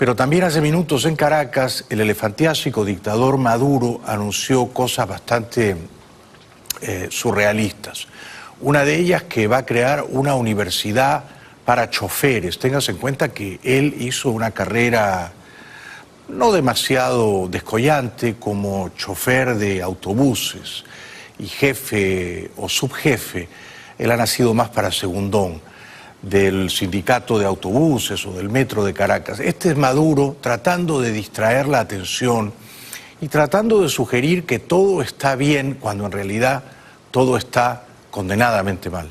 Pero también hace minutos en Caracas, el elefantiásico dictador Maduro anunció cosas bastante surrealistas. Una de ellas que va a crear una universidad para choferes. Téngase en cuenta que él hizo una carrera no demasiado descollante como chofer de autobuses y jefe o subjefe. Él ha nacido más para segundón del sindicato de autobuses o del metro de Caracas. Este es Maduro tratando de distraer la atención y tratando de sugerir que todo está bien cuando en realidad todo está condenadamente mal.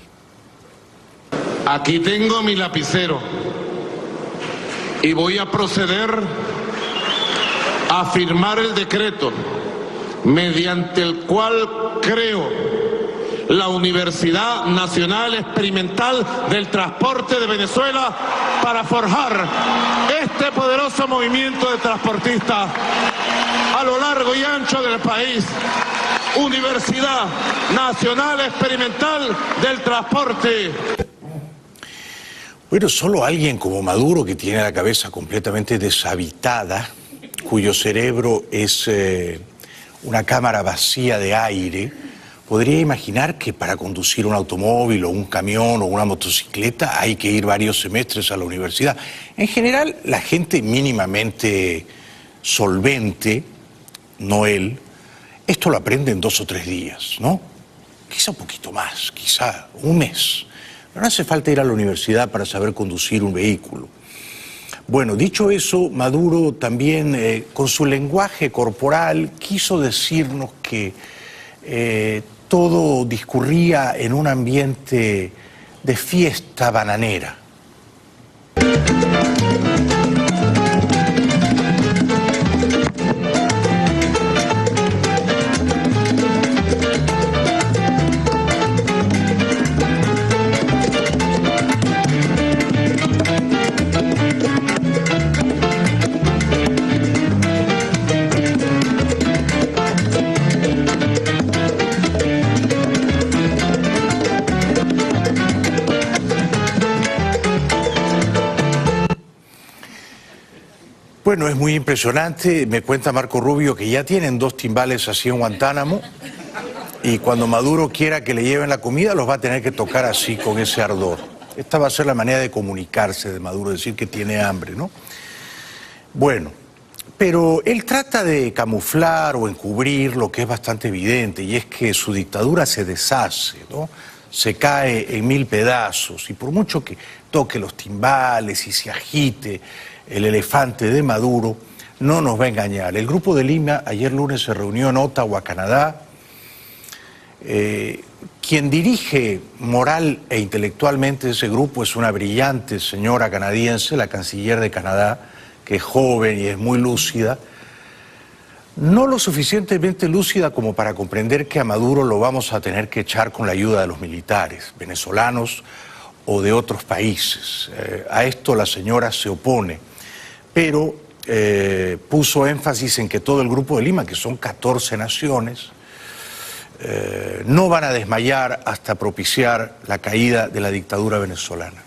Aquí tengo mi lapicero y voy a proceder a firmar el decreto mediante el cual creo la Universidad Nacional Experimental del Transporte de Venezuela para forjar este poderoso movimiento de transportistas a lo largo y ancho del país. Universidad Nacional Experimental del Transporte. Bueno, solo alguien como Maduro, que tiene la cabeza completamente deshabitada, cuyo cerebro es una cámara vacía de aire, podría imaginar que para conducir un automóvil o un camión o una motocicleta hay que ir varios semestres a la universidad. En general, la gente mínimamente solvente, no él, esto lo aprende en 2 o 3 días, ¿no? Quizá un poquito más, quizá un mes. No hace falta ir a la universidad para saber conducir un vehículo. Bueno, dicho eso, Maduro también con su lenguaje corporal quiso decirnos que todo discurría en un ambiente de fiesta bananera. Bueno, es muy impresionante. Me cuenta Marco Rubio que ya tienen 2 timbales así en Guantánamo y cuando Maduro quiera que le lleven la comida los va a tener que tocar así con ese ardor. Esta va a ser la manera de comunicarse de Maduro, decir que tiene hambre, ¿no? Bueno, pero él trata de camuflar o encubrir lo que es bastante evidente y es que su dictadura se deshace, ¿no? Se cae en 1000 pedazos y por mucho que toque los timbales y se agite el elefante de Maduro, no nos va a engañar. El Grupo de Lima ayer lunes se reunió en Ottawa, Canadá. Quien dirige moral e intelectualmente ese grupo es una brillante señora canadiense, la canciller de Canadá, que es joven y es muy lúcida. No lo suficientemente lúcida como para comprender que a Maduro lo vamos a tener que echar con la ayuda de los militares venezolanos o de otros países. A esto la señora se opone, pero puso énfasis en que todo el Grupo de Lima, que son 14 naciones, no van a desmayar hasta propiciar la caída de la dictadura venezolana.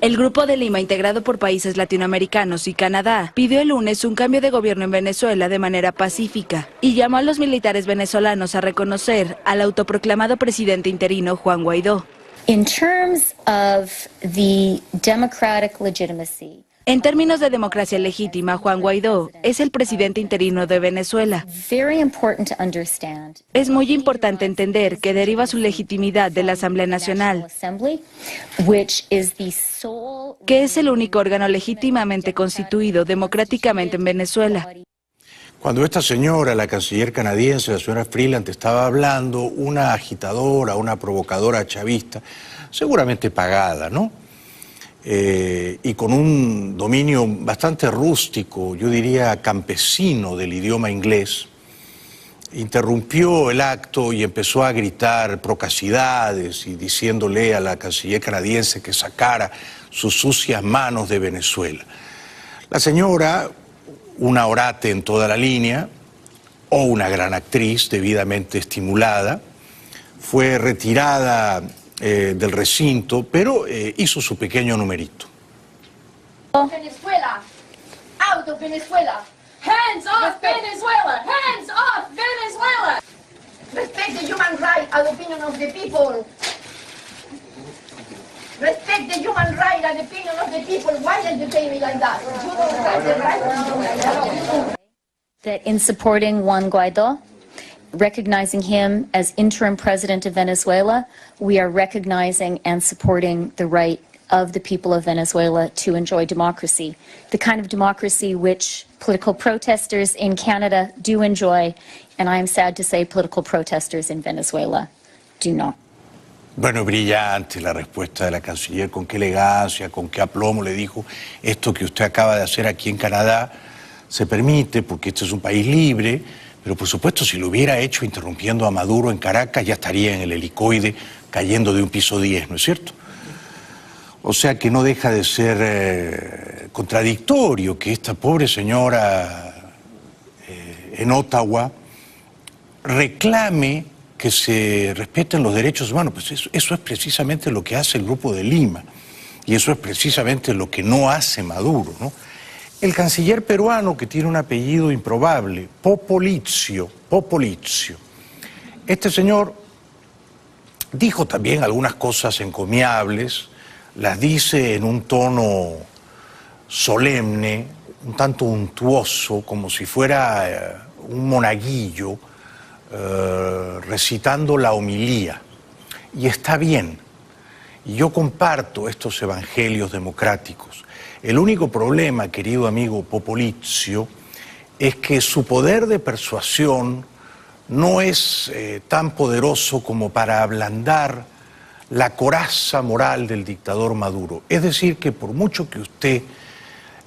El Grupo de Lima, integrado por países latinoamericanos y Canadá, pidió el lunes un cambio de gobierno en Venezuela de manera pacífica y llamó a los militares venezolanos a reconocer al autoproclamado presidente interino Juan Guaidó. In terms of the democratic legitimacy, en términos de democracia legítima, Juan Guaidó es el presidente interino de Venezuela. Es muy importante entender que deriva su legitimidad de la Asamblea Nacional, que es el único órgano legítimamente constituido democráticamente en Venezuela. Cuando esta señora, la canciller canadiense, la señora Freeland, estaba hablando, una agitadora, una provocadora chavista, seguramente pagada, ¿no? Y con un dominio bastante rústico, yo diría campesino del idioma inglés, interrumpió el acto y empezó a gritar procacidades y diciéndole a la canciller canadiense que sacara sus sucias manos de Venezuela. La señora, una orate en toda la línea, o una gran actriz debidamente estimulada, fue retirada del recinto, pero hizo su pequeño numerito. Venezuela, out of Venezuela. Hands off Venezuela! Hands off Venezuela! Respect the human right and the opinion of the people. Respect the human right and the opinion of the people. Why are you saying me like that? You don't have the right to do that. That in supporting Juan Guaidó, recognizing him as interim president of Venezuela, we are recognizing and supporting the right of the people of Venezuela to enjoy democracy, the kind of democracy which political protesters in Canada do enjoy, and I am sad to say political protesters in Venezuela do not. Bueno, brillante la respuesta de la canciller, con qué elegancia, con qué aplomo le dijo: esto que usted acaba de hacer aquí en Canadá se permite porque este es un país libre, pero por supuesto si lo hubiera hecho interrumpiendo a Maduro en Caracas ya estaría en el helicoide cayendo de un piso 10, ¿no es cierto? O sea que no deja de ser contradictorio que esta pobre señora en Ottawa reclame que se respeten los derechos humanos. Pues eso es precisamente lo que hace el Grupo de Lima y eso es precisamente lo que no hace Maduro, ¿no? El canciller peruano, que tiene un apellido improbable, Popolizio, este señor dijo también algunas cosas encomiables, las dice en un tono solemne, un tanto untuoso, como si fuera un monaguillo recitando la homilía. Y está bien, y yo comparto estos evangelios democráticos. El único problema, querido amigo Popolizio, es que su poder de persuasión no es tan poderoso como para ablandar la coraza moral del dictador Maduro. Es decir, que por mucho que usted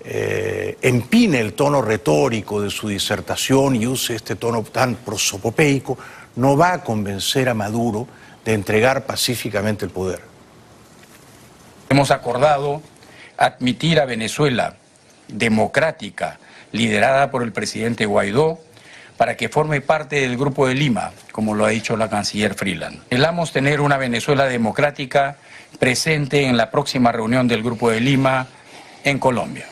empine el tono retórico de su disertación y use este tono tan prosopopeico, no va a convencer a Maduro de entregar pacíficamente el poder. Hemos acordado admitir a Venezuela democrática, liderada por el presidente Guaidó, para que forme parte del Grupo de Lima, como lo ha dicho la canciller Freeland. Anhelamos tener una Venezuela democrática presente en la próxima reunión del Grupo de Lima en Colombia.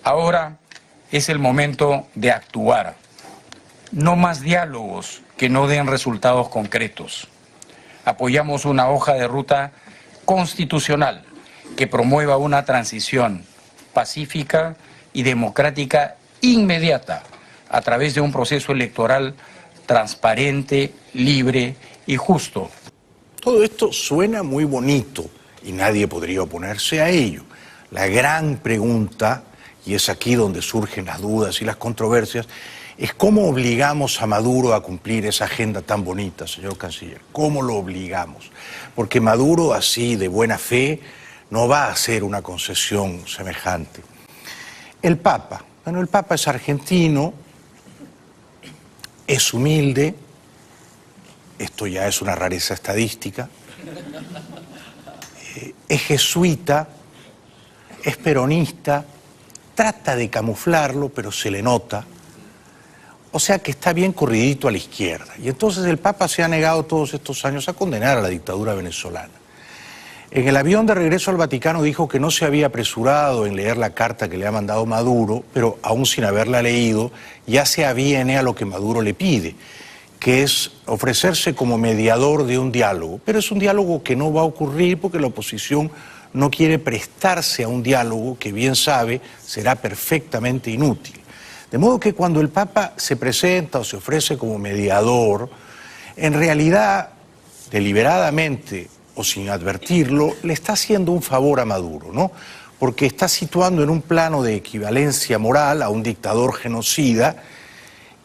Ahora es el momento de actuar. No más diálogos que no den resultados concretos. Apoyamos una hoja de ruta constitucional que promueva una transición pacífica y democrática inmediata a través de un proceso electoral transparente, libre y justo. Todo esto suena muy bonito y nadie podría oponerse a ello. La gran pregunta, y es aquí donde surgen las dudas y las controversias, es cómo obligamos a Maduro a cumplir esa agenda tan bonita, señor canciller. ¿Cómo lo obligamos? Porque Maduro, así de buena fe, no va a hacer una concesión semejante. El Papa, bueno, el Papa es argentino, es humilde, esto ya es una rareza estadística, es jesuita, es peronista, trata de camuflarlo, pero se le nota, o sea que está bien corridito a la izquierda. Y entonces el Papa se ha negado todos estos años a condenar a la dictadura venezolana. En el avión de regreso al Vaticano dijo que no se había apresurado en leer la carta que le ha mandado Maduro, pero aún sin haberla leído, ya se aviene a lo que Maduro le pide, que es ofrecerse como mediador de un diálogo. Pero es un diálogo que no va a ocurrir porque la oposición no quiere prestarse a un diálogo que bien sabe será perfectamente inútil. De modo que cuando el Papa se presenta o se ofrece como mediador, en realidad, deliberadamente o sin advertirlo, le está haciendo un favor a Maduro, ¿no? Porque está situando en un plano de equivalencia moral a un dictador genocida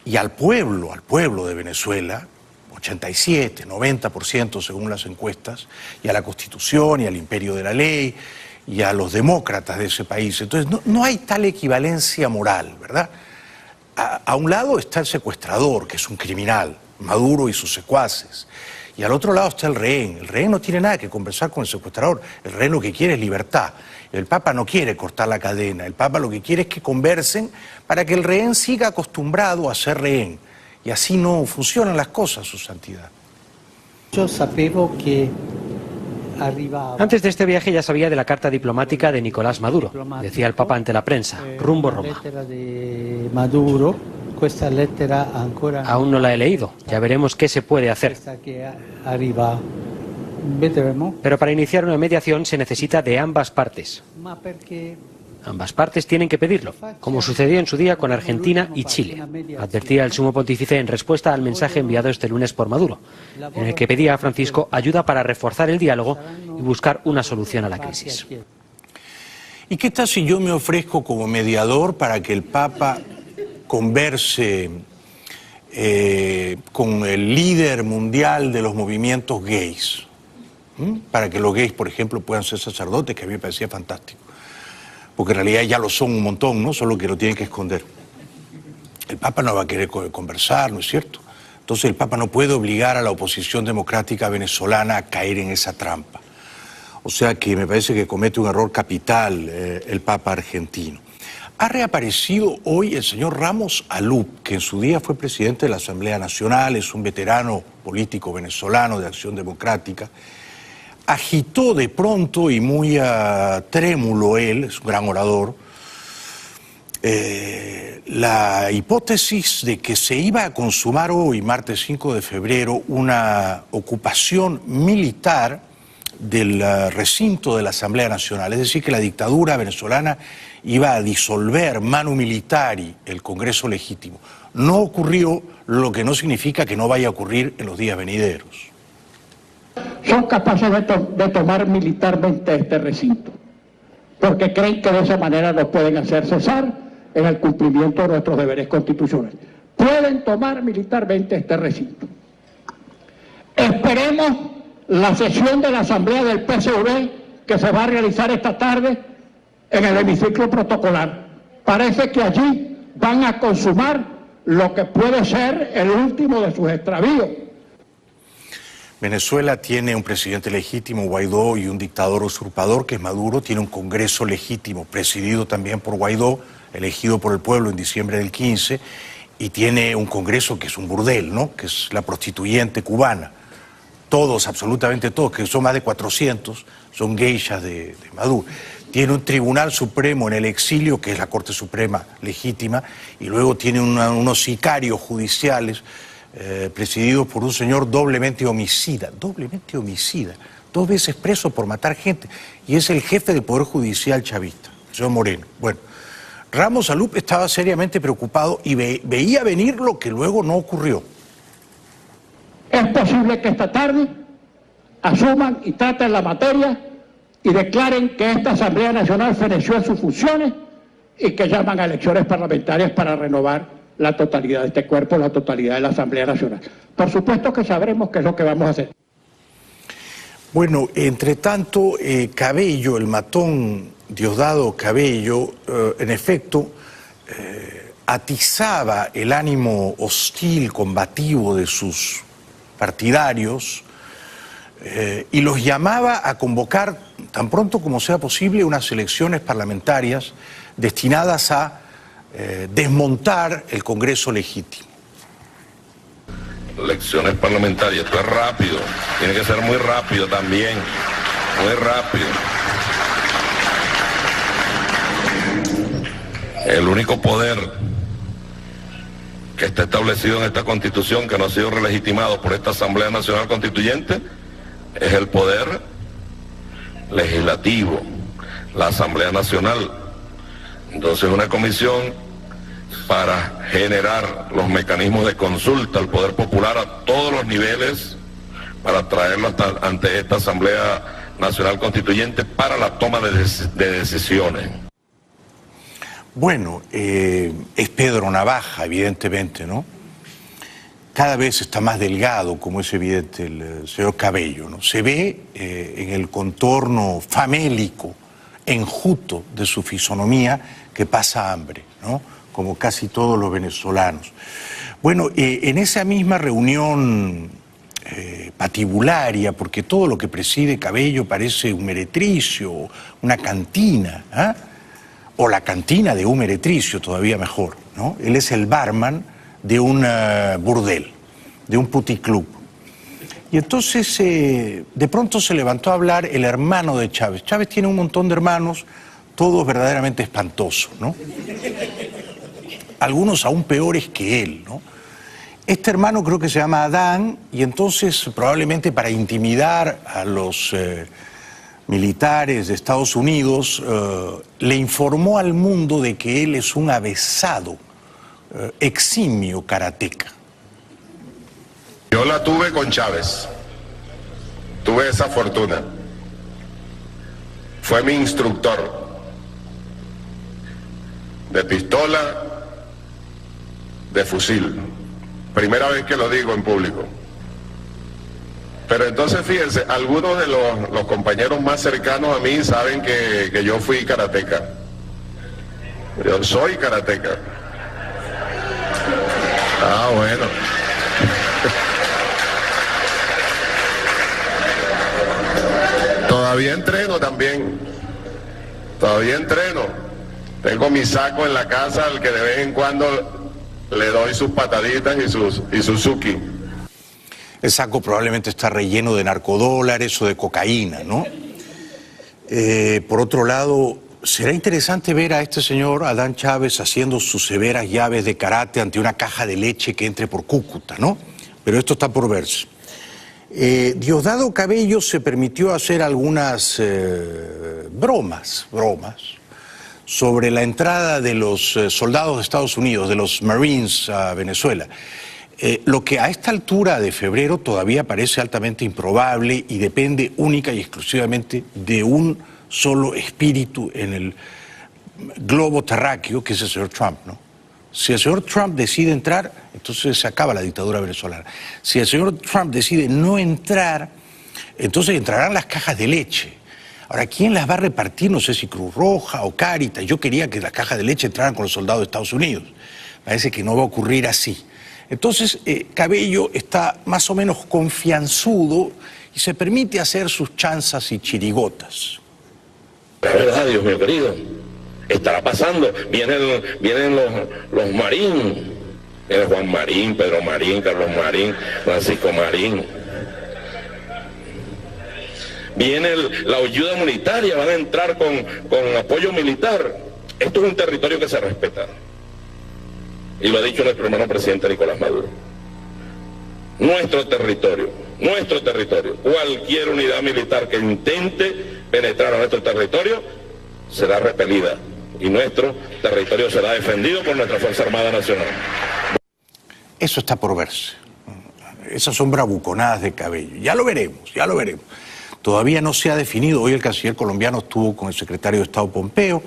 y al pueblo de Venezuela, 87, 90% según las encuestas, y a la Constitución y al imperio de la ley y a los demócratas de ese país. Entonces no hay tal equivalencia moral, ¿verdad? A un lado está el secuestrador, que es un criminal, Maduro y sus secuaces. Y al otro lado está el rehén. El rehén no tiene nada que conversar con el secuestrador. El rehén lo que quiere es libertad. El Papa no quiere cortar la cadena. El Papa lo que quiere es que conversen para que el rehén siga acostumbrado a ser rehén. Y así no funcionan las cosas, su santidad. Io sapevo che Antes de este viaje ya sabía de la carta diplomática de Nicolás Maduro. Decía el Papa ante la prensa, rumbo Roma. Aún no la he leído, ya veremos qué se puede hacer. Pero para iniciar una mediación se necesita de ambas partes. Ambas partes tienen que pedirlo, como sucedió en su día con Argentina y Chile, advertía el sumo pontífice en respuesta al mensaje enviado este lunes por Maduro, en el que pedía a Francisco ayuda para reforzar el diálogo y buscar una solución a la crisis. ¿Y qué tal si yo me ofrezco como mediador para que el Papa converse con el líder mundial de los movimientos gays? Para que los gays, por ejemplo, puedan ser sacerdotes, que a mí me parecía fantástico. Porque en realidad ya lo son un montón, ¿no? Solo que lo tienen que esconder. El Papa no va a querer conversar, ¿no es cierto? Entonces el Papa no puede obligar a la oposición democrática venezolana a caer en esa trampa. O sea que me parece que comete un error capital el Papa argentino. Ha reaparecido hoy el señor Ramos Alup, que en su día fue presidente de la Asamblea Nacional, es un veterano político venezolano de Acción Democrática. Agitó de pronto y muy trémulo él, es un gran orador, la hipótesis de que se iba a consumar hoy, martes 5 de febrero, una ocupación militar del recinto de la Asamblea Nacional, es decir, que la dictadura venezolana iba a disolver manu militari el Congreso legítimo. No ocurrió, lo que no significa que no vaya a ocurrir en los días venideros. Son capaces de tomar militarmente este recinto, porque creen que de esa manera nos pueden hacer cesar en el cumplimiento de nuestros deberes constitucionales. Pueden tomar militarmente este recinto. Esperemos la sesión de la Asamblea del PSV que se va a realizar esta tarde en el hemiciclo protocolar. Parece que allí van a consumar lo que puede ser el último de sus extravíos. Venezuela tiene un presidente legítimo, Guaidó, y un dictador usurpador, que es Maduro. Tiene un Congreso legítimo, presidido también por Guaidó, elegido por el pueblo en diciembre del 15, y tiene un Congreso que es un burdel, ¿no? Que es la prostituyente cubana. Todos, absolutamente todos, que son más de 400, son geishas de Maduro. Tiene un Tribunal Supremo en el exilio, que es la Corte Suprema legítima, y luego tiene unos sicarios judiciales presididos por un señor doblemente homicida, 2 veces preso por matar gente, y es el jefe del Poder Judicial chavista, el señor Moreno. Bueno, Ramos Alup estaba seriamente preocupado y veía venir lo que luego no ocurrió. Es posible que esta tarde asuman y traten la materia y declaren que esta Asamblea Nacional feneció en sus funciones y que llaman a elecciones parlamentarias para renovar la totalidad de este cuerpo, la totalidad de la Asamblea Nacional. Por supuesto que sabremos qué es lo que vamos a hacer. Bueno, entre tanto, Cabello, el matón Diosdado Cabello, en efecto, atizaba el ánimo hostil, combativo de sus partidarios y los llamaba a convocar tan pronto como sea posible unas elecciones parlamentarias destinadas a desmontar el Congreso legítimo. Elecciones parlamentarias, esto es rápido, tiene que ser muy rápido también, muy rápido. El único poder que está establecido en esta Constitución, que no ha sido relegitimado por esta Asamblea Nacional Constituyente, es el poder legislativo, la Asamblea Nacional. Entonces una comisión para generar los mecanismos de consulta al poder popular a todos los niveles, para traerlo ante esta Asamblea Nacional Constituyente para la toma de decisiones. Bueno, es Pedro Navaja, evidentemente, ¿no? Cada vez está más delgado, como es evidente el señor Cabello, ¿no? Se ve en el contorno famélico, enjuto de su fisonomía, que pasa hambre, ¿no? Como casi todos los venezolanos. Bueno, en esa misma reunión patibularia, porque todo lo que preside Cabello parece un meretricio, una cantina, ¿eh? O la cantina de un meretricio, todavía mejor, ¿no? Él es el barman de un burdel, de un puticlub. Y entonces de pronto se levantó a hablar el hermano de Chávez. Chávez tiene un montón de hermanos, todos verdaderamente espantosos, ¿no? Algunos aún peores que él, ¿no? Este hermano creo que se llama Adán, y entonces probablemente para intimidar a los militares de Estados Unidos, le informó al mundo de que él es un avesado, eximio karateca. Yo la tuve con Chávez, tuve esa fortuna. Fue mi instructor de pistola, de fusil. Primera vez que lo digo en público. Pero entonces fíjense, algunos de los compañeros más cercanos a mí saben que yo fui karateca. Yo soy karateca. Ah, bueno. Todavía entreno también. Todavía entreno. Tengo mi saco en la casa al que de vez en cuando le doy sus pataditas y sus suki. El saco probablemente está relleno de narcodólares o de cocaína, ¿no? Por otro lado, será interesante ver a este señor Adán Chávez haciendo sus severas llaves de karate ante una caja de leche que entre por Cúcuta, ¿no? Pero esto está por verse. Diosdado Cabello se permitió hacer algunas bromas sobre la entrada de los soldados de Estados Unidos, de los Marines a Venezuela. Lo que a esta altura de febrero todavía parece altamente improbable y depende única y exclusivamente de un solo espíritu en el globo terráqueo, que es el señor Trump, ¿no? Si el señor Trump decide entrar, entonces se acaba la dictadura venezolana. Si el señor Trump decide no entrar, entonces entrarán las cajas de leche. Ahora, ¿quién las va a repartir? No sé si Cruz Roja o Cáritas. Yo quería que las cajas de leche entraran con los soldados de Estados Unidos. Parece que no va a ocurrir así. Entonces, Cabello está más o menos confianzudo y se permite hacer sus chanzas y chirigotas. Es verdad, Dios mío querido. Estará pasando. Vienen los Marín. Viene Juan Marín, Pedro Marín, Carlos Marín, Francisco Marín. Viene la ayuda humanitaria, van a entrar con apoyo militar. Esto es un territorio que se respeta. Y lo ha dicho nuestro hermano presidente Nicolás Maduro. Nuestro territorio, cualquier unidad militar que intente penetrar a nuestro territorio será repelida. Y nuestro territorio será defendido por nuestra Fuerza Armada Nacional. Eso está por verse. Esas son bravuconadas de Cabello. Ya lo veremos, ya lo veremos. Todavía no se ha definido, hoy el canciller colombiano estuvo con el secretario de Estado Pompeo,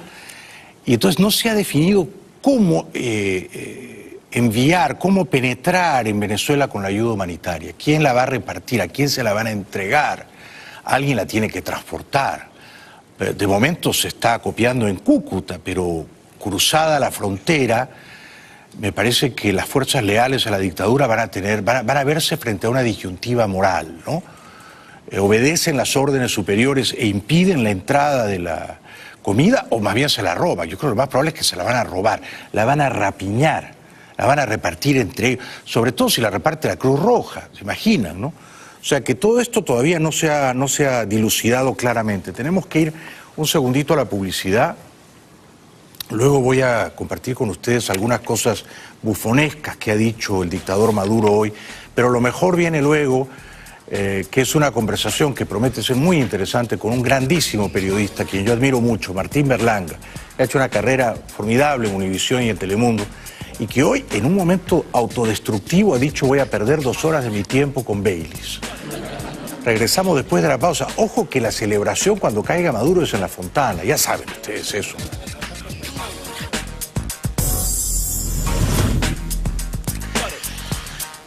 y entonces no se ha definido cómo enviar, cómo penetrar en Venezuela con la ayuda humanitaria. ¿Quién la va a repartir? ¿A quién se la van a entregar? Alguien la tiene que transportar. De momento se está acopiando en Cúcuta, pero cruzada la frontera, me parece que las fuerzas leales a la dictadura van a verse frente a una disyuntiva moral, ¿no? Obedecen las órdenes superiores e impiden la entrada de la comida, o más bien se la roban. Yo creo que lo más probable es que se la van a robar, la van a rapiñar, la van a repartir entre ellos, sobre todo si la reparte la Cruz Roja, ¿se imaginan, no? O sea que todo esto todavía no se ha dilucidado claramente. Tenemos que ir un segundito a la publicidad. Luego voy a compartir con ustedes algunas cosas bufonescas que ha dicho el dictador Maduro hoy, pero lo mejor viene luego, que es una conversación que promete ser muy interesante con un grandísimo periodista, quien yo admiro mucho, Martín Berlanga. Ha hecho una carrera formidable en Univisión y en Telemundo, y que hoy, en un momento autodestructivo, ha dicho: voy a perder 2 horas de mi tiempo con Baileys. Regresamos después de la pausa. Ojo que la celebración cuando caiga Maduro es en la Fontana, ya saben ustedes eso.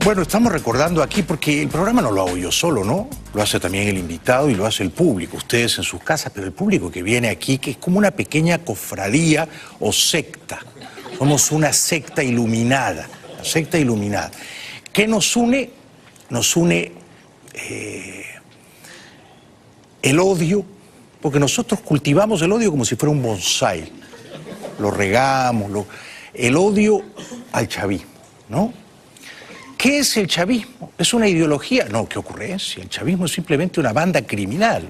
Bueno, estamos recordando aquí, porque el programa no lo hago yo solo, ¿no? Lo hace también el invitado y lo hace el público, ustedes en sus casas, pero el público que viene aquí, que es como una pequeña cofradía o secta. Somos una secta iluminada, ¿Qué nos une? Nos une el odio, porque nosotros cultivamos el odio como si fuera un bonsái. Lo regamos, el odio al chavismo, ¿no? ¿Qué es el chavismo? ¿Es una ideología? No, qué ocurrencia. El chavismo es simplemente una banda criminal,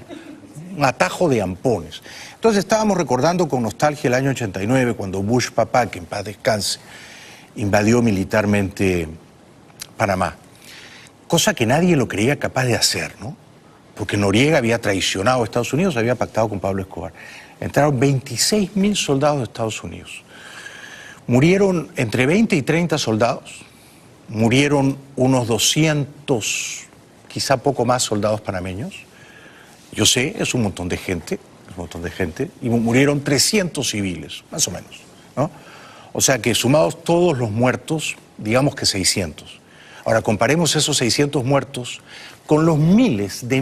un atajo de ampones. Entonces estábamos recordando con nostalgia el año 89, cuando Bush papá, que en paz descanse, invadió militarmente Panamá. Cosa que nadie lo creía capaz de hacer, ¿no? Porque Noriega había traicionado a Estados Unidos, había pactado con Pablo Escobar. Entraron 26.000 soldados de Estados Unidos. Murieron entre 20 y 30 soldados. Murieron unos 200, quizá poco más, soldados panameños. Yo sé, es un montón de gente, y murieron 300 civiles, más o menos, ¿no? O sea que sumados todos los muertos, digamos que 600. Ahora comparemos esos 600 muertos con los miles de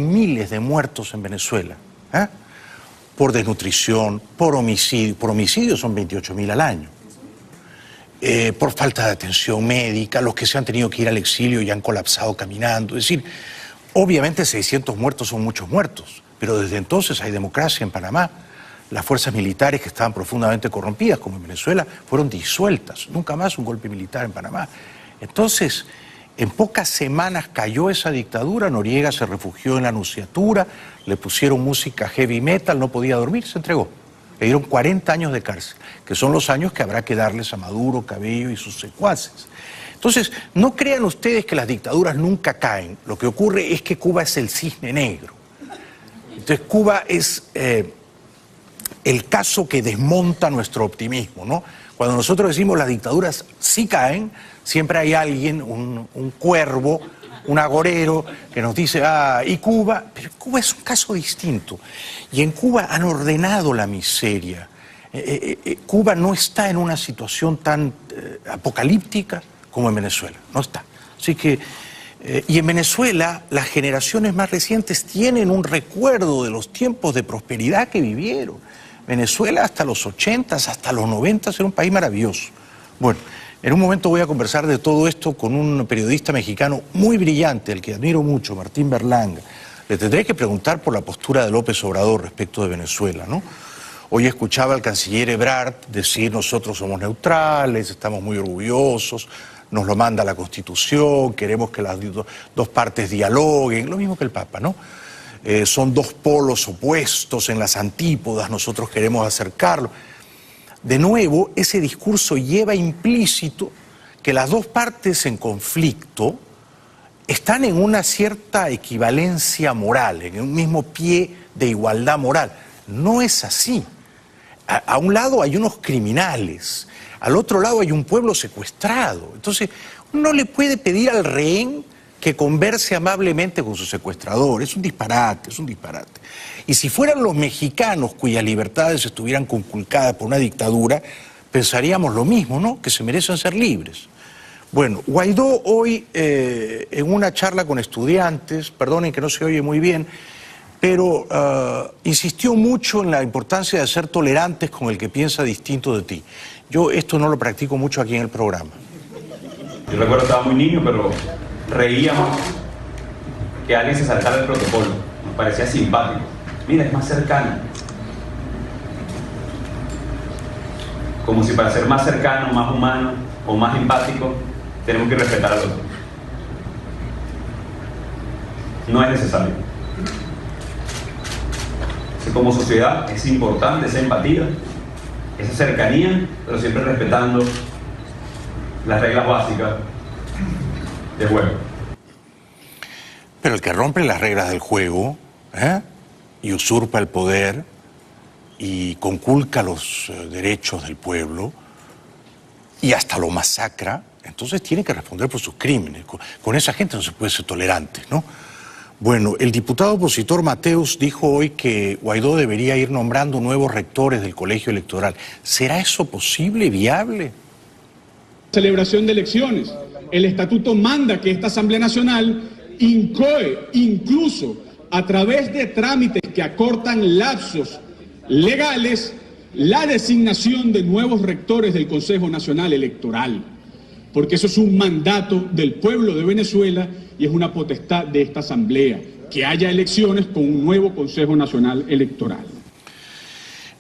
muertos en Venezuela, ¿eh? Por desnutrición, por homicidio son 28.000 al año. Por falta de atención médica, los que se han tenido que ir al exilio y han colapsado caminando. Es decir, obviamente 600 muertos son muchos muertos, pero desde entonces hay democracia en Panamá. Las fuerzas militares que estaban profundamente corrompidas, como en Venezuela, fueron disueltas. Nunca más un golpe militar en Panamá. Entonces, en pocas semanas cayó esa dictadura, Noriega se refugió en la Nunciatura, le pusieron música heavy metal, no podía dormir, se entregó. Le dieron 40 años de cárcel, que son los años que habrá que darles a Maduro, Cabello y sus secuaces. Entonces, no crean ustedes que las dictaduras nunca caen. Lo que ocurre es que Cuba es el cisne negro. Entonces, Cuba es el caso que desmonta nuestro optimismo, ¿no? Cuando nosotros decimos las dictaduras sí caen, siempre hay alguien, un cuervo, un agorero, que nos dice, y Cuba, pero Cuba es un caso distinto. Y en Cuba han ordenado la miseria. Cuba no está en una situación tan apocalíptica como en Venezuela, no está. Así que, y en Venezuela, las generaciones más recientes tienen un recuerdo de los tiempos de prosperidad que vivieron. Venezuela hasta los 80, hasta los 90 era un país maravilloso. Bueno, en un momento voy a conversar de todo esto con un periodista mexicano muy brillante, al que admiro mucho, Martín Berlanga. Le tendré que preguntar por la postura de López Obrador respecto de Venezuela, ¿no? Hoy escuchaba al canciller Ebrard decir nosotros somos neutrales, estamos muy orgullosos, nos lo manda la Constitución, queremos que las dos partes dialoguen, lo mismo que el Papa, ¿no? Son dos polos opuestos en las antípodas, nosotros queremos acercarlo. De nuevo, ese discurso lleva implícito que las dos partes en conflicto están en una cierta equivalencia moral, en un mismo pie de igualdad moral. No es así. A un lado hay unos criminales, al otro lado hay un pueblo secuestrado. Entonces, uno le puede pedir al rehén que converse amablemente con su secuestrador. Es un disparate, es un disparate. Y si fueran los mexicanos cuyas libertades estuvieran conculcadas por una dictadura, pensaríamos lo mismo, ¿no? Que se merecen ser libres. Bueno, Guaidó hoy, en una charla con estudiantes, perdonen que no se oye muy bien, pero insistió mucho en la importancia de ser tolerantes con el que piensa distinto de ti. Yo esto no lo practico mucho aquí en el programa. Yo recuerdo que estaba muy niño, pero reíamos que alguien se saltara del protocolo. Nos parecía simpático. Mira, es más cercano. Como si para ser más cercano, más humano o más empático, tenemos que respetar al otro. No es necesario. Así como sociedad es importante esa empatía, esa cercanía, pero siempre respetando las reglas básicas de juego. Pero el que rompe las reglas del juego y usurpa el poder y conculca los derechos del pueblo y hasta lo masacra, entonces tiene que responder por sus crímenes. Con esa gente no se puede ser tolerante, ¿no? Bueno, el diputado opositor Mateus dijo hoy que Guaidó debería ir nombrando nuevos rectores del colegio electoral. ¿Será eso posible, viable? Celebración de elecciones. El estatuto manda que esta Asamblea Nacional incoe, incluso a través de trámites que acortan lapsos legales, la designación de nuevos rectores del Consejo Nacional Electoral, porque eso es un mandato del pueblo de Venezuela y es una potestad de esta Asamblea, que haya elecciones con un nuevo Consejo Nacional Electoral.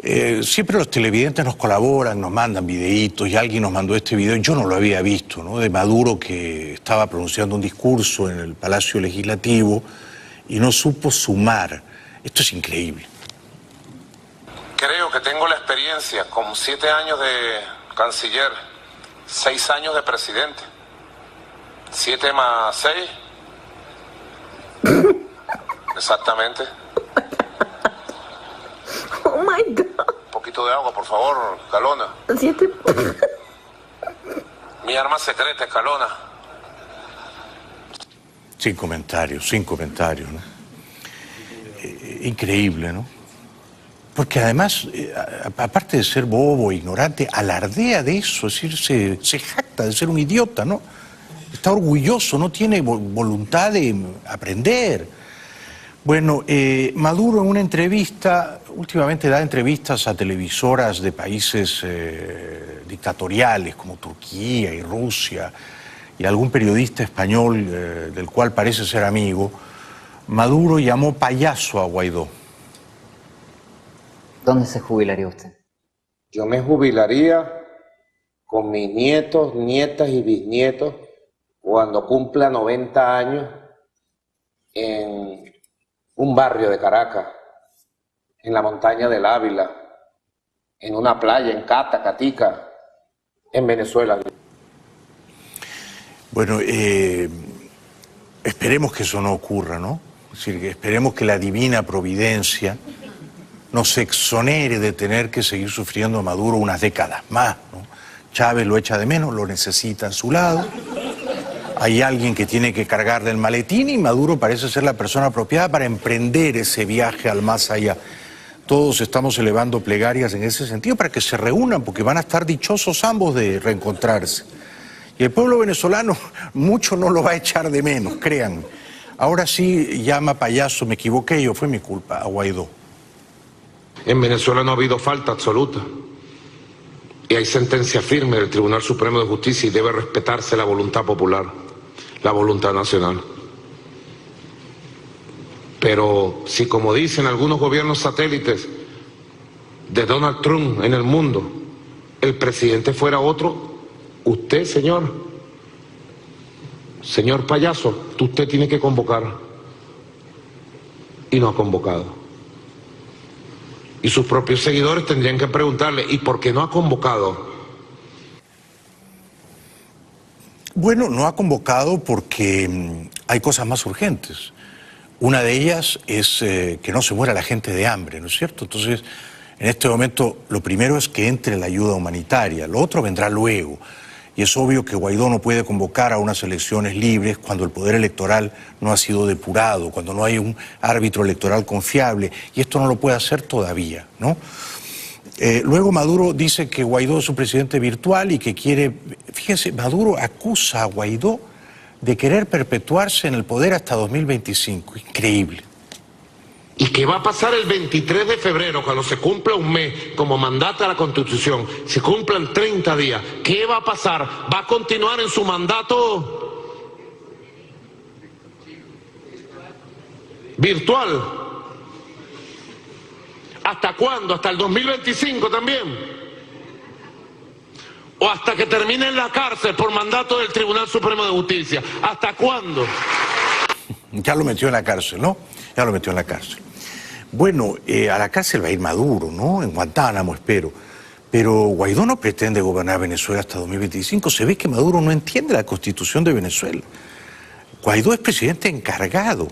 Siempre los televidentes nos colaboran, nos mandan videitos y alguien nos mandó este video, yo no lo había visto, ¿no? De Maduro que estaba pronunciando un discurso en el Palacio Legislativo y no supo sumar. Esto es increíble. Creo que tengo la experiencia con 7 años de canciller, 6 años de presidente. 7 más 6. Exactamente. Oh my God. Un poquito de agua, por favor, Escalona. 7. Mi arma secreta, Escalona. Sin comentarios, ¿no? Increíble, ¿no? Porque además, aparte de ser bobo, ignorante, alardea de eso, es decir, se jacta de ser un idiota, ¿no? Está orgulloso, no tiene voluntad de aprender. Bueno, Maduro en una entrevista, últimamente da entrevistas a televisoras de países dictatoriales como Turquía y Rusia, y algún periodista español del cual parece ser amigo. Maduro llamó payaso a Guaidó. ¿Dónde se jubilaría usted? Yo me jubilaría con mis nietos, nietas y bisnietos cuando cumpla 90 años en un barrio de Caracas, en la montaña del Ávila, en una playa, en Cata, Catica, en Venezuela. Bueno, esperemos que eso no ocurra, ¿no? Es decir, que esperemos que la divina providencia nos exonere de tener que seguir sufriendo a Maduro unas décadas más, ¿no? Chávez lo echa de menos, lo necesita a su lado. Hay alguien que tiene que cargar del maletín y Maduro parece ser la persona apropiada para emprender ese viaje al más allá. Todos estamos elevando plegarias en ese sentido para que se reúnan, porque van a estar dichosos ambos de reencontrarse. Y el pueblo venezolano mucho no lo va a echar de menos, créanme. Ahora sí llama payaso, me equivoqué yo, fue mi culpa, a Guaidó. En Venezuela no ha habido falta absoluta. Y hay sentencia firme del Tribunal Supremo de Justicia y debe respetarse la voluntad popular, la voluntad nacional. Pero si, como dicen algunos gobiernos satélites de Donald Trump en el mundo, el presidente fuera otro, usted, señor payaso, usted tiene que convocar. Y no ha convocado. Y sus propios seguidores tendrían que preguntarle, ¿y por qué no ha convocado? Bueno, no ha convocado porque hay cosas más urgentes. Una de ellas es que no se muera la gente de hambre, ¿no es cierto? Entonces, en este momento, lo primero es que entre la ayuda humanitaria, lo otro vendrá luego. Y es obvio que Guaidó no puede convocar a unas elecciones libres cuando el poder electoral no ha sido depurado, cuando no hay un árbitro electoral confiable, y esto no lo puede hacer todavía, ¿no? Luego Maduro dice que Guaidó es un presidente virtual y que quiere... Fíjense, Maduro acusa a Guaidó de querer perpetuarse en el poder hasta 2025. Increíble. ¿Y qué va a pasar el 23 de febrero, cuando se cumpla un mes, como mandata la Constitución, se cumplan 30 días? ¿Qué va a pasar? ¿Va a continuar en su mandato virtual? ¿Hasta cuándo? ¿Hasta el 2025 también? ¿O hasta que termine en la cárcel por mandato del Tribunal Supremo de Justicia? ¿Hasta cuándo? Ya lo metió en la cárcel, ¿no? Ya lo metió en la cárcel. Bueno, a la cárcel va a ir Maduro, ¿no? En Guantánamo, espero. Pero Guaidó no pretende gobernar Venezuela hasta 2025. Se ve que Maduro no entiende la Constitución de Venezuela. Guaidó es presidente encargado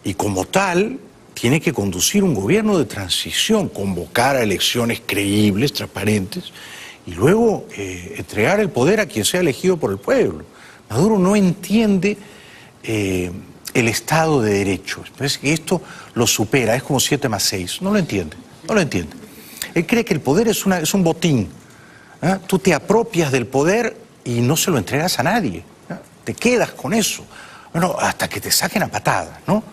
y como tal tiene que conducir un gobierno de transición, convocar a elecciones creíbles, transparentes y luego entregar el poder a quien sea elegido por el pueblo. Maduro no entiende el Estado de Derecho. Parece que esto lo supera, es como 7 más 6. No lo entiende, no lo entiende. Él cree que el poder es un botín. ¿Ah? Tú te apropias del poder y no se lo entregas a nadie. ¿Ah? Te quedas con eso. Bueno, hasta que te saquen a patadas, ¿no?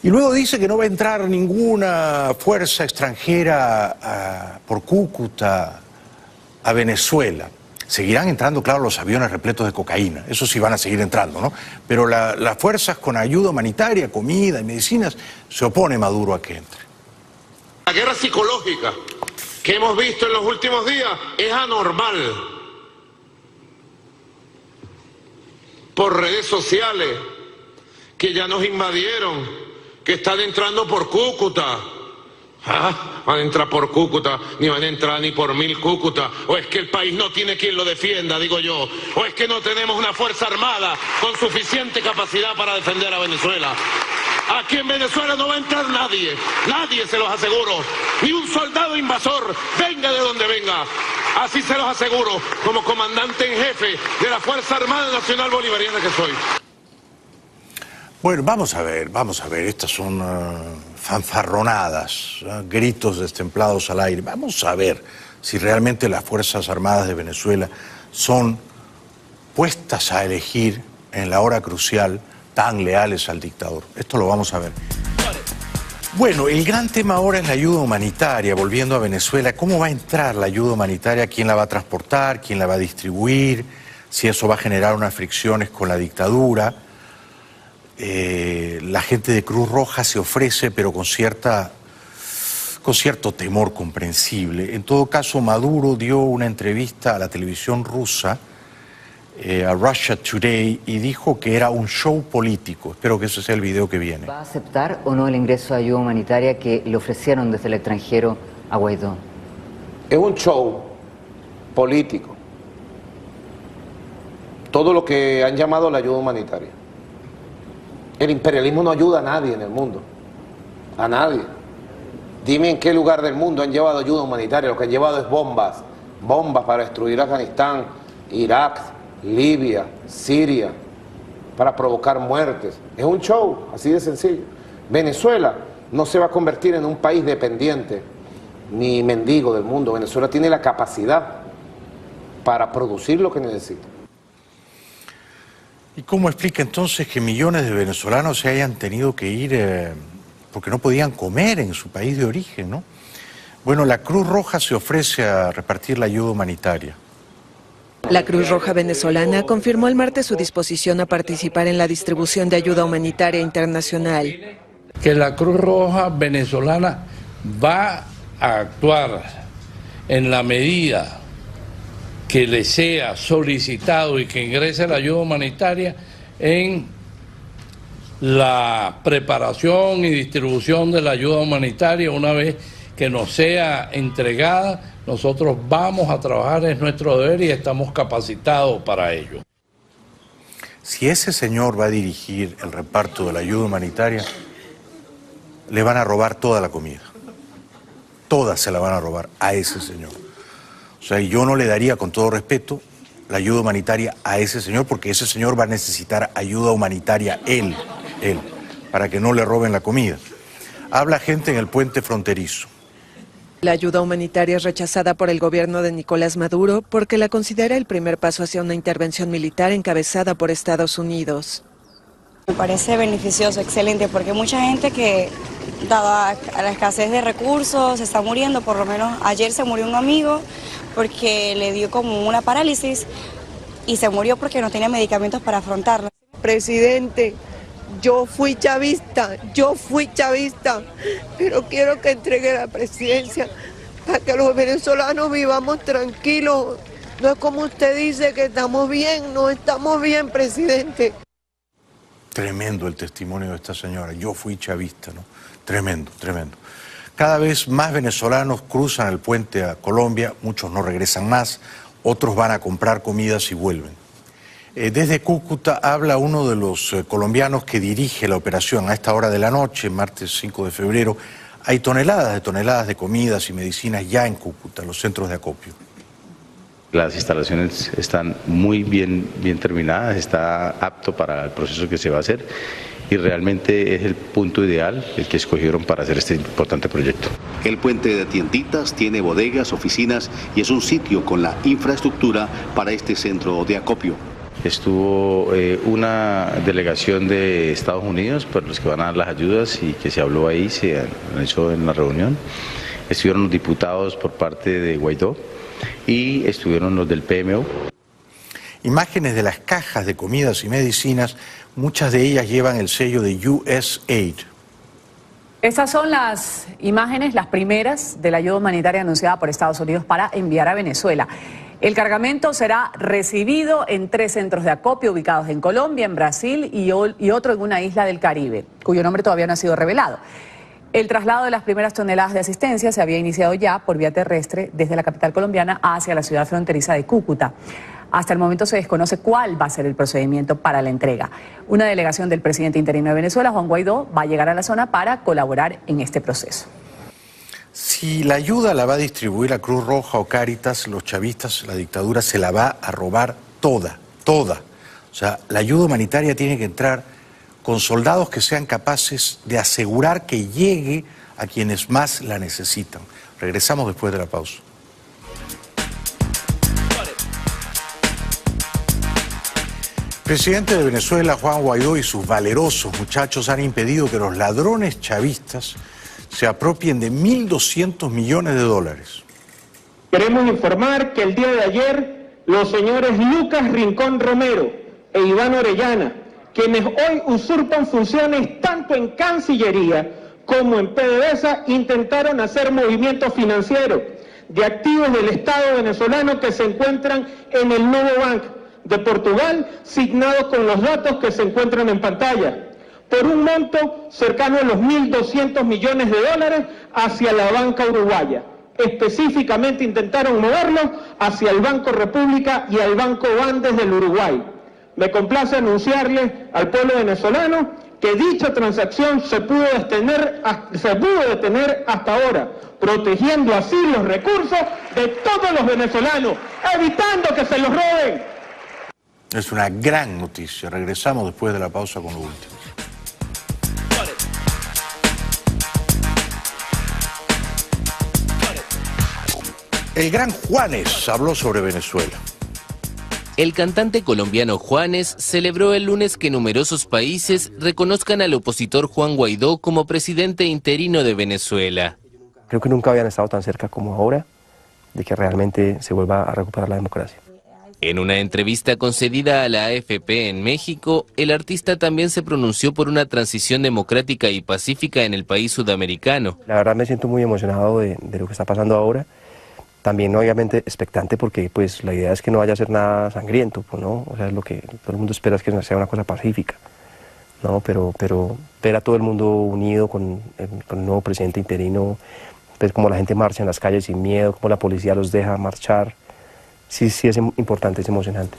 Y luego dice que no va a entrar ninguna fuerza extranjera por Cúcuta a Venezuela. Seguirán entrando, claro, los aviones repletos de cocaína, eso sí van a seguir entrando, ¿no? Pero las fuerzas con ayuda humanitaria, comida y medicinas, se opone Maduro a que entre. La guerra psicológica que hemos visto en los últimos días es anormal. Por redes sociales que ya nos invadieron, que están entrando por Cúcuta. Van a entrar por Cúcuta, ni van a entrar ni por 1000 Cúcuta. O es que el país no tiene quien lo defienda, digo yo. O es que no tenemos una fuerza armada con suficiente capacidad para defender a Venezuela. Aquí en Venezuela no va a entrar nadie, nadie, se los aseguro. Ni un soldado invasor, venga de donde venga. Así se los aseguro, como comandante en jefe de la Fuerza Armada Nacional Bolivariana que soy. Bueno, vamos a ver, estas son fanfarronadas, gritos destemplados al aire. Vamos a ver si realmente las Fuerzas Armadas de Venezuela son puestas a elegir en la hora crucial tan leales al dictador. Esto lo vamos a ver. Bueno, el gran tema ahora es la ayuda humanitaria, volviendo a Venezuela. ¿Cómo va a entrar la ayuda humanitaria? ¿Quién la va a transportar? ¿Quién la va a distribuir? Si eso va a generar unas fricciones con la dictadura. La gente de Cruz Roja se ofrece, pero con cierto temor comprensible. En todo caso, Maduro dio una entrevista a la televisión rusa, a Russia Today, y dijo que era un show político. Espero que ese sea el video que viene. ¿Va a aceptar o no el ingreso de ayuda humanitaria que le ofrecieron desde el extranjero a Guaidó? Es un show político. Todo lo que han llamado la ayuda humanitaria. El imperialismo no ayuda a nadie en el mundo. A nadie. Dime en qué lugar del mundo han llevado ayuda humanitaria. Lo que han llevado es bombas. Bombas para destruir Afganistán, Irak, Libia, Siria, para provocar muertes. Es un show, así de sencillo. Venezuela no se va a convertir en un país dependiente ni mendigo del mundo. Venezuela tiene la capacidad para producir lo que necesita. ¿Y cómo explica entonces que millones de venezolanos se hayan tenido que ir porque no podían comer en su país de origen, ¿no? Bueno, la Cruz Roja se ofrece a repartir la ayuda humanitaria. La Cruz Roja venezolana confirmó el martes su disposición a participar en la distribución de ayuda humanitaria internacional. Que la Cruz Roja venezolana va a actuar en la medida que le sea solicitado y que ingrese la ayuda humanitaria en la preparación y distribución de la ayuda humanitaria. Una vez que nos sea entregada, nosotros vamos a trabajar, es nuestro deber y estamos capacitados para ello. Si ese señor va a dirigir el reparto de la ayuda humanitaria, le van a robar toda la comida. Toda se la van a robar a ese señor. O sea, yo no le daría, con todo respeto, la ayuda humanitaria a ese señor, porque ese señor va a necesitar ayuda humanitaria él, para que no le roben la comida. Habla gente en el puente fronterizo. La ayuda humanitaria es rechazada por el gobierno de Nicolás Maduro porque la considera el primer paso hacia una intervención militar encabezada por Estados Unidos. Me parece beneficioso, excelente, porque mucha gente que, dada a la escasez de recursos, se está muriendo. Por lo menos ayer se murió un amigo porque le dio como una parálisis y se murió porque no tenía medicamentos para afrontarla. Presidente, yo fui chavista, pero quiero que entregue la presidencia para que los venezolanos vivamos tranquilos. No es como usted dice que estamos bien, no estamos bien, presidente. Tremendo el testimonio de esta señora. Yo fui chavista, ¿no? Tremendo, tremendo. Cada vez más venezolanos cruzan el puente a Colombia, muchos no regresan más, otros van a comprar comidas y vuelven. Desde Cúcuta habla uno de los colombianos que dirige la operación. A esta hora de la noche, martes 5 de febrero, hay toneladas de comidas y medicinas ya en Cúcuta, los centros de acopio. Las instalaciones están muy bien terminadas, está apto para el proceso que se va a hacer y realmente es el punto ideal el que escogieron para hacer este importante proyecto. El puente de tienditas tiene bodegas, oficinas y es un sitio con la infraestructura para este centro de acopio. Estuvo una delegación de Estados Unidos, por los que van a dar las ayudas y que se habló ahí, se analizó en la reunión. Estuvieron los diputados por parte de Guaidó y estuvieron los del PMO. Imágenes de las cajas de comidas y medicinas, muchas de ellas llevan el sello de USAID. Estas son las imágenes, las primeras de la ayuda humanitaria anunciada por Estados Unidos para enviar a Venezuela. El cargamento será recibido en 3 centros de acopio ubicados en Colombia, en Brasil y otro en una isla del Caribe, cuyo nombre todavía no ha sido revelado. El traslado de las primeras toneladas de asistencia se había iniciado ya por vía terrestre desde la capital colombiana hacia la ciudad fronteriza de Cúcuta. Hasta el momento se desconoce cuál va a ser el procedimiento para la entrega. Una delegación del presidente interino de Venezuela, Juan Guaidó, va a llegar a la zona para colaborar en este proceso. Si la ayuda la va a distribuir la Cruz Roja o Cáritas, los chavistas, la dictadura se la va a robar toda. O sea, la ayuda humanitaria tiene que entrar con soldados que sean capaces de asegurar que llegue a quienes más la necesitan. Regresamos después de la pausa. El presidente de Venezuela, Juan Guaidó, y sus valerosos muchachos han impedido que los ladrones chavistas se apropien de 1.200 millones de dólares. Queremos informar que el día de ayer los señores Lucas Rincón Romero e Iván Orellana, quienes hoy usurpan funciones tanto en Cancillería como en PDVSA, intentaron hacer movimientos financieros de activos del Estado venezolano que se encuentran en el Novo Bank de Portugal, signados con los datos que se encuentran en pantalla, por un monto cercano a los 1.200 millones de dólares hacia la banca uruguaya. Específicamente intentaron moverlo hacia el Banco República y al Banco Bandes del Uruguay. Me complace anunciarle al pueblo venezolano que dicha transacción se pudo detener hasta ahora, protegiendo así los recursos de todos los venezolanos, evitando que se los roben. Es una gran noticia. Regresamos después de la pausa con lo último. El gran Juanes habló sobre Venezuela. El cantante colombiano Juanes celebró el lunes que numerosos países reconozcan al opositor Juan Guaidó como presidente interino de Venezuela. Creo que nunca habían estado tan cerca como ahora de que realmente se vuelva a recuperar la democracia. En una entrevista concedida a la AFP en México, el artista también se pronunció por una transición democrática y pacífica en el país sudamericano. La verdad me siento muy emocionado de lo que está pasando ahora. También obviamente expectante porque pues la idea es que no vaya a ser nada sangriento, pues, ¿no? O sea, es lo que todo el mundo espera, es que sea una cosa pacífica, ¿no? Pero ver a todo el mundo unido con el nuevo presidente interino, ver cómo la gente marcha en las calles sin miedo, cómo la policía los deja marchar. Sí, es importante, es emocionante.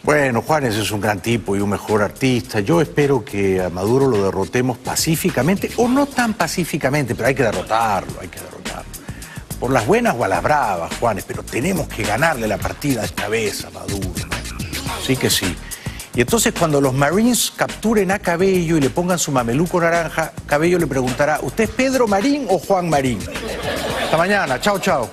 Bueno, Juanes es un gran tipo y un mejor artista. Yo espero que a Maduro lo derrotemos pacíficamente, o no tan pacíficamente, pero hay que derrotarlo. Por las buenas o a las bravas, Juanes, pero tenemos que ganarle la partida esta vez a Maduro, ¿no? Sí que sí. Y entonces cuando los Marines capturen a Cabello y le pongan su mameluco naranja, Cabello le preguntará, ¿usted es Pedro Marín o Juan Marín? Hasta mañana, chao.